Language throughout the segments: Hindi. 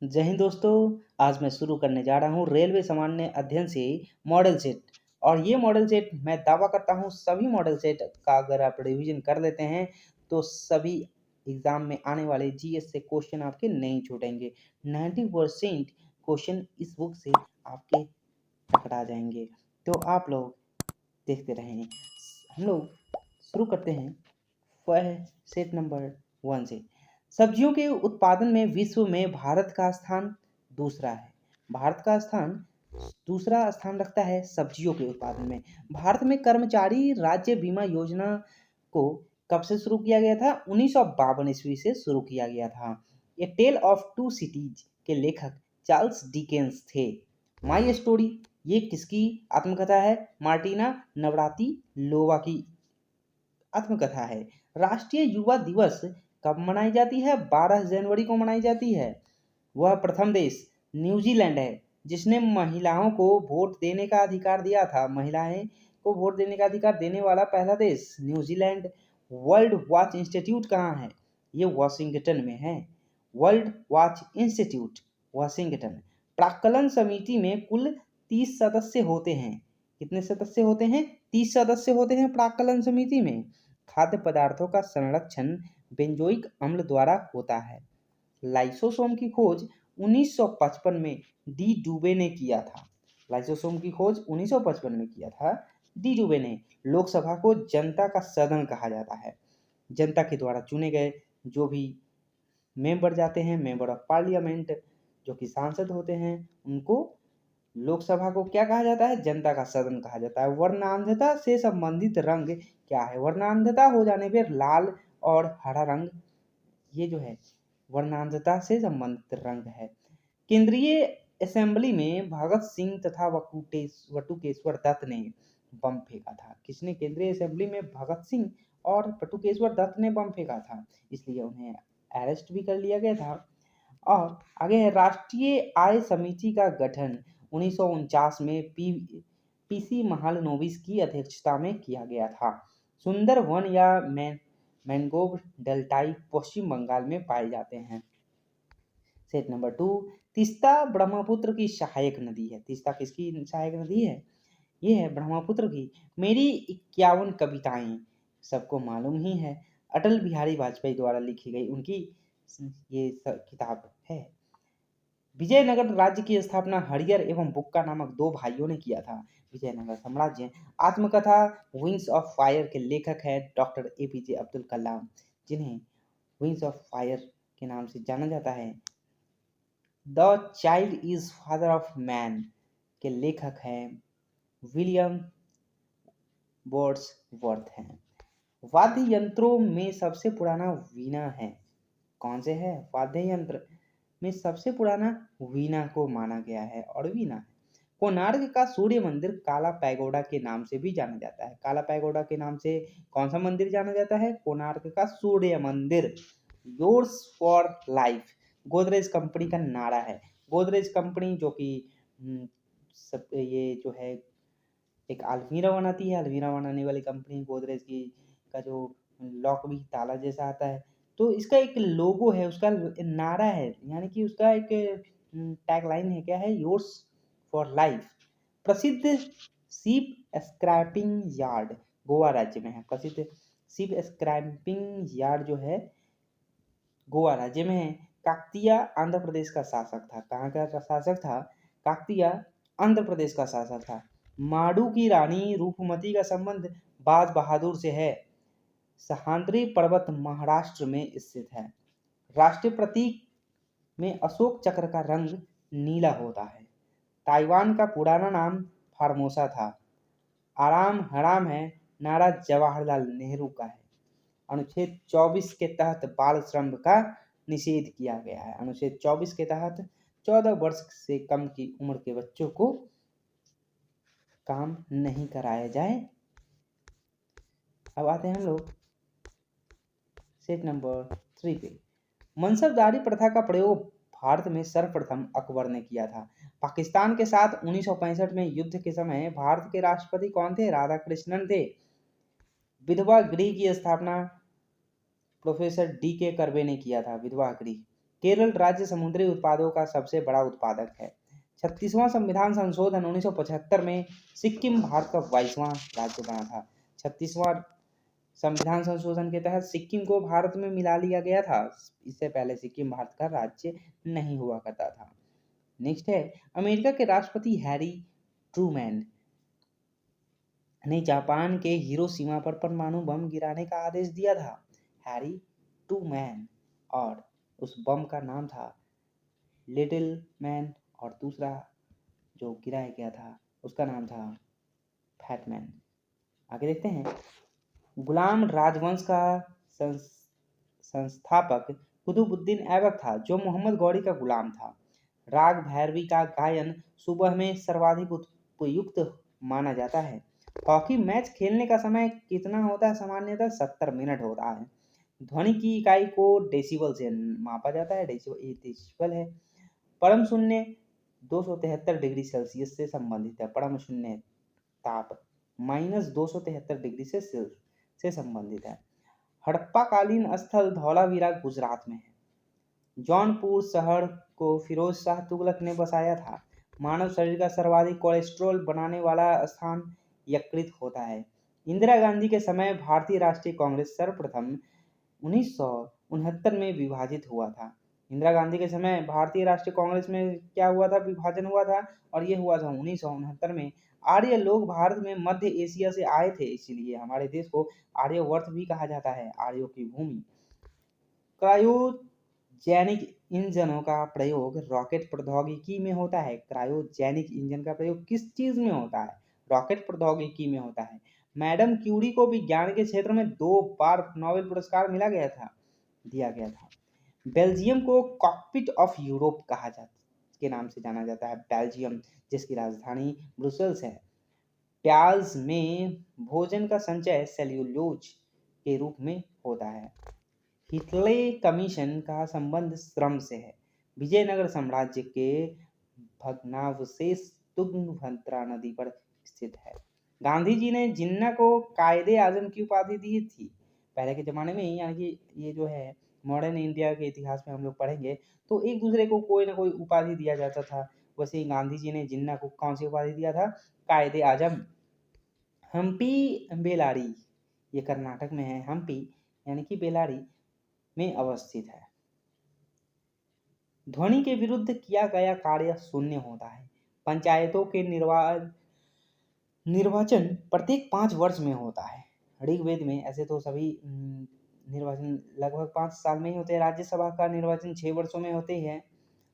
जय हिंद दोस्तों। आज मैं शुरू करने जा रहा हूँ रेलवे सामान्य अध्ययन से मॉडल सेट। और ये मॉडल सेट मैं दावा करता हूँ सभी मॉडल सेट का अगर आप रिवीजन कर लेते हैं तो सभी एग्जाम में आने वाले जीएस से क्वेश्चन आपके नहीं छूटेंगे। 90% क्वेश्चन इस बुक से आपके पकड़ा जाएंगे। तो आप लोग देखते रहें। हम लोग शुरू करते हैं सेट नंबर 1 से। सब्जियों के उत्पादन में विश्व में भारत का स्थान दूसरा है। भारत का स्थान दूसरा स्थान रखता है सब्जियों के उत्पादन में। भारत में कर्मचारी राज्य बीमा योजना को कब से शुरू किया गया था? 1952 ईस्वी से शुरू किया गया था। ए टेल ऑफ टू सिटीज के लेखक चार्ल्स डिकेंस थे। माई स्टोरी ये किसकी आत्मकथा है? मार्टिना नवराती लोवा की आत्मकथा है। राष्ट्रीय युवा दिवस कब मनाई जाती है? 12 जनवरी को मनाई जाती है। वह प्रथम देश न्यूजीलैंड है जिसने महिलाओं को वोट देने का अधिकार दिया था। महिलाएं को वोट देने का अधिकार देने वाला पहला देश न्यूजीलैंड। वर्ल्ड वॉच इंस्टीट्यूट कहाँ है? ये वॉशिंगटन में है। World watch institute Washington. प्राक्कलन समिति में कुल 30 सदस्य होते हैं। कितने सदस्य होते हैं? 30 सदस्य होते हैं प्राक्कलन समिति में। खाद्य पदार्थों का संरक्षण बेंजोइक अम्ल द्वारा होता है। लाइसोसोम की खोज 1955 में डी डुबे ने किया था। लाइसोसोम की खोज 1955 में किया था डी डुबे ने। लोकसभा को जनता का सदन कहा जाता है। जनता के द्वारा चुने गए जो भी मेंबर जाते हैं, मेंबर ऑफ पार्लियामेंट, जो कि सांसद होते हैं, उनको लोकसभा को क्या कहा जाता है? जनता का सदन कहा जाता है। वर्णांधता से संबंधित रंग क्या है? वर्णांधता हो जाने पर लाल और हरा रंग, ये जो है वर्णांधता से संबंधित रंग है। केंद्रीय असेंबली में भगत सिंह तथा वटुकेश्वर दत्त ने बम फेंका था। किसने केंद्रीय असेंबली में? भगत सिंह और वटुकेश्वर दत्त ने बम फेंका था, इसलिए उन्हें अरेस्ट भी कर लिया गया था। और आगे है राष्ट्रीय आय समिति का गठन 1949 में पीसी महालनोबिस की अध्यक्षता में किया गया था। सुंदर वन या मैंग्रोव डेल्टाई पश्चिम बंगाल में पाए जाते हैं। सेट नंबर 2, तीस्ता ब्रह्मपुत्र की सहायक नदी है। तीस्ता किसकी सहायक नदी है? ये है ब्रह्मपुत्र की। मेरी 51 कविताएं सबको मालूम ही है। अटल बिहारी वाजपेयी द्वारा लिखी गई उनकी ये किताब है। विजयनगर राज्य की स्थापना हरियर एवं बुक्का नामक 2 भाइयों ने किया था। विजयनगर साम्राज्य। आत्मकथा विंग्स ऑफ फायर के लेखक है डॉक्टर एपीजे अब्दुल कलाम, जिन्हें विंग्स ऑफ फायर के नाम से जाना जाता है। The child is father of man के लेखक हैं विलियम वर्ड्सवर्थ हैं। वाद्य यंत्रों में सबसे पुराना वीणा है। कौन से है? वाद्य यंत्र में सबसे पुराना वीणा को माना गया है और वीणा है। कोणार्क का सूर्य मंदिर काला पैगोडा के नाम से भी जाना जाता है। काला पैगोडा के नाम से कौन सा मंदिर जाना जाता है? कोणार्क का सूर्य मंदिर। Yours for life Godrej company का नारा है। गोदरेज कंपनी जो कि ये जो है एक अलमीरा बनाती है। अलमीरा बनाने वाली कंपनी गोदरेज की का जो लॉक भी ताला जैसा आता है, तो इसका एक लोगो है, उसका नारा है, यानी कि उसका एक टैगलाइन है। क्या है? Yours for life. प्रसिद्ध शिप स्क्रैपिंग यार्ड गोवा राज्य में है। प्रसिद्ध शिप स्क्रैपिंग यार्ड जो है गोवा राज्य में है। काकतीय आंध्र प्रदेश का शासक था। कहाँ का शासक था? काकतीय आंध्र प्रदेश का शासक था। माडू की रानी रूपमती का संबंध बाज बहादुर से है। सह्याद्री पर्वत महाराष्ट्र में स्थित है। राष्ट्रीय प्रतीक में अशोक चक्र का रंग नीला होता है। ताइवान का पुराना नाम फार्मोसा था। आराम हराम है नारा जवाहरलाल नेहरू का है। अनुच्छेद 24 के तहत बाल श्रम का निषेध किया गया है। अनुच्छेद 24 के तहत 14 वर्ष से कम की उम्र के बच्चों को काम नहीं कराया जाए। अब आते हैं हम लोग सेट नंबर 3 पे। मनसबदारी प्रथा का प्रयोग भारत में सर्वप्रथम अकबर ने किया था। पाकिस्तान के साथ 1965 में युद्ध के समय भारत के राष्ट्रपति कौन थे? राधा कृष्णन थे। विधवा गृह की स्थापना प्रोफेसर डी के कर्वे ने किया था। विधवा गृह केरल राज्य समुद्री उत्पादों का सबसे बड़ा उत्पादक है। 36वां संविधान संशोधन 1975 में सिक्किम भारत का 22वां राज्य बना था। 36वां संविधान संशोधन के तहत सिक्किम को भारत में मिला लिया गया था। इससे पहले सिक्किम भारत का राज्य नहीं हुआ करता था। नेक्स्ट है, अमेरिका के राष्ट्रपति हैरी ट्रूमैन ने जापान के हिरोशिमा पर परमाणु बम गिराने का आदेश दिया था। हैरी ट्रूमैन, और उस बम का नाम था लिटिल मैन, और दूसरा जो गिराया गया था उसका नाम था फैटमैन। आगे देखते हैं, गुलाम राजवंश का संस्थापक कुतुबुद्दीन ऐबक था, जो मोहम्मद गौरी का गुलाम था। राग भैरवी का गायन सुबह में सर्वाधिक उपयुक्त माना जाता है। हॉकी मैच खेलने का समय कितना होता है? सामान्यतः 70 मिनट होता है। ध्वनि की इकाई को डेसिबल से मापा जाता है। डेसिबल है। परम शून्य 273 डिग्री सेल्सियस से संबंधित है। परम शून्य ताप -273 डिग्री से संबंधित है। हड़प्पा कालीन स्थल धौलावीरा गुजरात में है। जौनपुर शहर को फिरोज शाह तुगलक ने बसाया था। मानव शरीर का सर्वाधिक कोलेस्ट्रॉल बनाने वाला स्थान यकृत होता है। इंदिरा गांधी के समय भारतीय राष्ट्रीय कांग्रेस सर्वप्रथम 1969 में विभाजित हुआ था। इंदिरा गांधी के समय भारतीय राष्ट्रीय कांग्रेस में क्या हुआ था? विभाजन हुआ था, और ये हुआ था 1969 में। आर्य लोग भारत में मध्य एशिया से आए थे, इसीलिए हमारे देश को आर्यवर्त भी कहा जाता है, आर्यों की भूमि। क्रायोजेनिक इंजनों का प्रयोग रॉकेट प्रौद्योगिकी में होता है। क्रायोजेनिक इंजन का प्रयोग किस चीज में होता है? रॉकेट प्रौद्योगिकी में होता है। मैडम क्यूरी को विज्ञान के क्षेत्र में 2 बार नोबेल पुरस्कार दिया गया था। बेल्जियम को कॉकपिट ऑफ यूरोप कहा जाता के नाम से जाना जाता है। बेल्जियम, जिसकी राजधानी ब्रुसेल्स है। प्याज में भोजन का संचय सेल्यूलोज के रूप में होता है। हिटले कमीशन का संबंध श्रम से है। विजयनगर साम्राज्य के भग्नावशेष तुंगभद्रा नदी पर स्थित है। गांधी जी ने जिन्ना को कायदे आजम की उपाधि दी थी। पहले के जमाने में, यानी कि ये जो है मॉडर्न इंडिया के इतिहास में हम लोग पढ़ेंगे तो एक दूसरे को कोई ना कोई उपाधि दिया जाता था। वैसे ही गांधी जी ने जिन्ना को कौन सी उपाधि दिया था? कायदे आजम। हम्पी बेलारी, ये कर्नाटक में है। हम्पी यानी कि बेलारी में अवस्थित है। ध्वनि के विरुद्ध किया गया कार्य शून्य होता है। पंचायतों के निर्वाचन प्रत्येक 5 वर्ष में होता है। ऋग्वेद में, ऐसे तो सभी निर्वाचन लगभग 5 साल में ही होते हैं। राज्यसभा का निर्वाचन 6 वर्षों में होते हैं।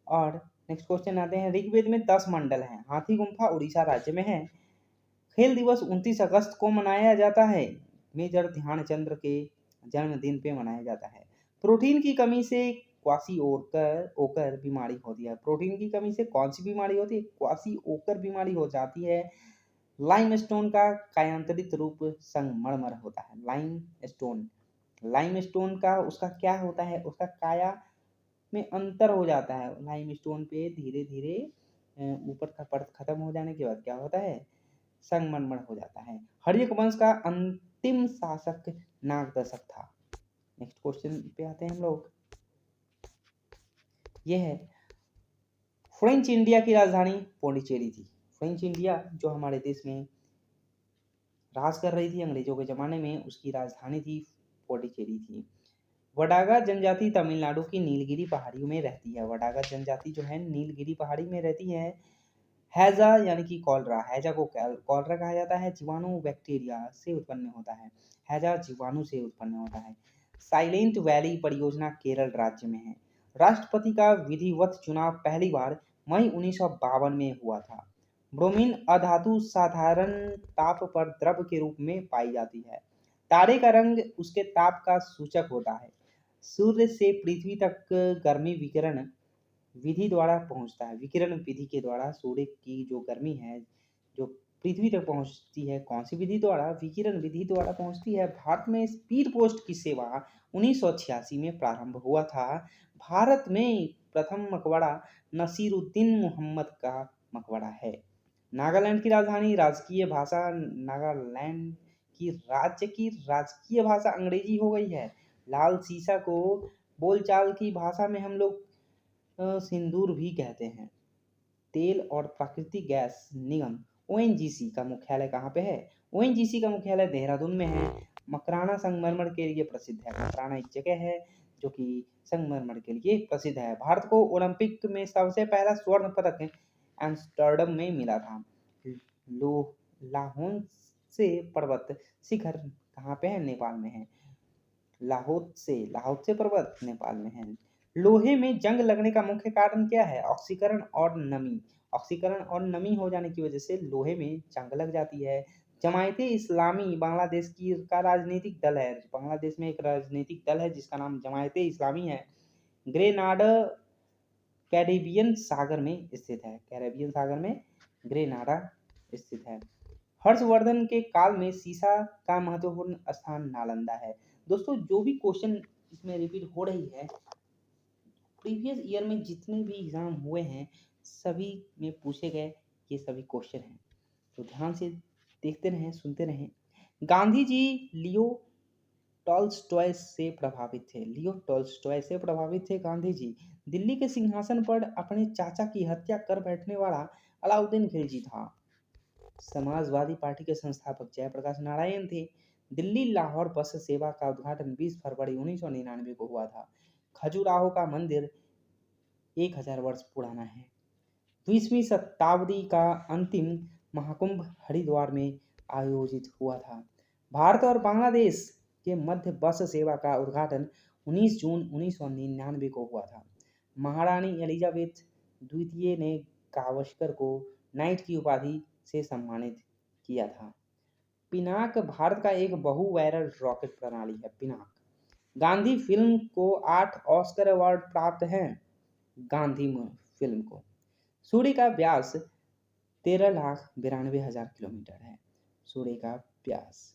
और नेक्स्ट क्वेश्चन आते हैं, ऋग्वेद में 10 मंडल हैं। हाथी गुम्फा उड़ीसा राज्य में है। खेल दिवस 29 अगस्त को मनाया जाता है। मेजर ध्यानचंद्र के जन्मदिन पे मनाया जाता है। प्रोटीन की कमी से क्वासी ओकर बीमारी होती है। प्रोटीन की कमी से कौन सी बीमारी होती है? क्वासी ओकर बीमारी हो जाती है। लाइमस्टोन का कायांतरित रूप संगमरमर होता है। लाइमस्टोन का उसका क्या होता है? उसका काया में अंतर हो जाता है। लाइमस्टोन पे धीरे धीरे ऊपर का परत खत्म हो जाने के बाद क्या होता है? संगमरमर हो जाता है। हर्यक वंश का अंतिम शासक नागदशक था। नेक्स्ट क्वेश्चन पे आते हैं हम लोग। ये है, फ्रेंच इंडिया की राजधानी पौंडीचेरी थी। फ्रेंच इंडिया जो हमारे देश में राज कर रही थी अंग्रेजों के जमाने में, उसकी राजधानी थी पौंडीचेरी थी। वडागा जनजाति तमिलनाडु की नीलगिरी पहाड़ियों में रहती है। वडागा जनजाति जो है नीलगिरी पहाड़ी में रहती है। हैजा यानी कि कॉलरा, हैजा को कॉलरा कहा जाता है। जीवाणु बैक्टीरिया से उत्पन्न होता है। हैजा जीवाणु से उत्पन्न होता है। साइलेंट वैली परियोजना केरल राज्य में है। राष्ट्रपति का विधिवत चुनाव पहली बार मई 1952 में हुआ था। ब्रोमीन अधातु साधारण ताप पर द्रव के रूप में पाई जाती है। तारे का रंग उसके ताप का सूचक होता है। सूर्य से पृथ्वी तक गर्मी विकिरण विधि द्वारा पहुंचता है। विकिरण विधि के द्वारा सूर्य की जो गर्मी है जो पृथ्वी तक पहुंचती है, कौन सी विधि द्वारा? विकिरण विधि द्वारा पहुंचती है। भारत में स्पीड पोस्ट की सेवा 1986 में प्रारंभ हुआ था। भारत में प्रथम मकबरा नसीरुद्दीन मोहम्मद का मकबरा है। नागालैंड की राजधानी राजकीय भाषा नागालैंड की राज्य की राजकीय भाषा अंग्रेजी हो गई है। लाल सीसा को बोलचाल की भाषा में हम लोग सिंदूर भी कहते हैं। तेल और प्राकृतिक गैस निगम ओएनजीसी का मुख्यालय कहाँ पे है? ओएनजीसी का मुख्यालय देहरादून में है। मकराना संगमरमर के लिए प्रसिद्ध है। मकराना एक जगह है जो कि संगमरमर के लिए प्रसिद्ध है। भारत को ओलंपिक में सबसे पहला स्वर्ण पदक एम्स्टर्डम में मिला था। लो लाहौन से पर्वत शिखर कहाँ पे है? नेपाल में है। लाहौत से पर्वत नेपाल में है। लोहे में जंग लगने का मुख्य कारण क्या है? ऑक्सीकरण और नमी। ऑक्सीकरण और नमी हो जाने की वजह से लोहे में जंग लग जाती है। जमायते इस्लामी बांग्लादेश की का राजनीतिक दल है। बांग्लादेश में एक राजनीतिक दल है जिसका नाम जमायते इस्लामी है। ग्रेनाडा कैरिबियन सागर में स्थित है। कैरिबियन सागर में ग्रेनाडा स्थित है। हर्षवर्धन के काल में सीसा का महत्वपूर्ण स्थान नालंदा है। दोस्तों जो भी क्वेश्चन इसमें रिपीट हो रही है, प्रीवियस ईयर में जितने भी एग्जाम हुए हैं सभी में पूछे गए ये सभी क्वेश्चन हैं, तो ध्यान से देखते रहें, सुनते रहें। गांधी जी लियो टॉल्स्टॉय से प्रभावित थे। लियो टॉल्स्टॉय से प्रभावित थे गांधी जी। दिल्ली के सिंहासन पर अपने चाचा की हत्या कर बैठने वाला अलाउद्दीन खिलजी था। समाजवादी पार्टी के संस्थापक जयप्रकाश नारायण थे। दिल्ली लाहौर बस सेवा का उद्घाटन 20 फरवरी 1999 को हुआ था। खजुराहो का मंदिर 1000 वर्ष पुराना है। 20वीं शताब्दी का अंतिम महाकुंभ हरिद्वार में आयोजित हुआ था। भारत और बांग्लादेश के मध्य बस सेवा का उद्घाटन 19 जून 1999 को हुआ था। महारानी एलिजाबेथ द्वितीय ने गावस्कर को नाइट की उपाधि से सम्मानित किया था। पिनाक भारत का एक बहु वायरल रॉकेट प्रणाली है। पिनाक। गांधी फिल्म को 8 ऑस्कर अवार्ड प्राप्त हैं। गांधी फिल्म को। सूर्य का व्यास 13,92,000 किलोमीटर है। सूर्य का व्यास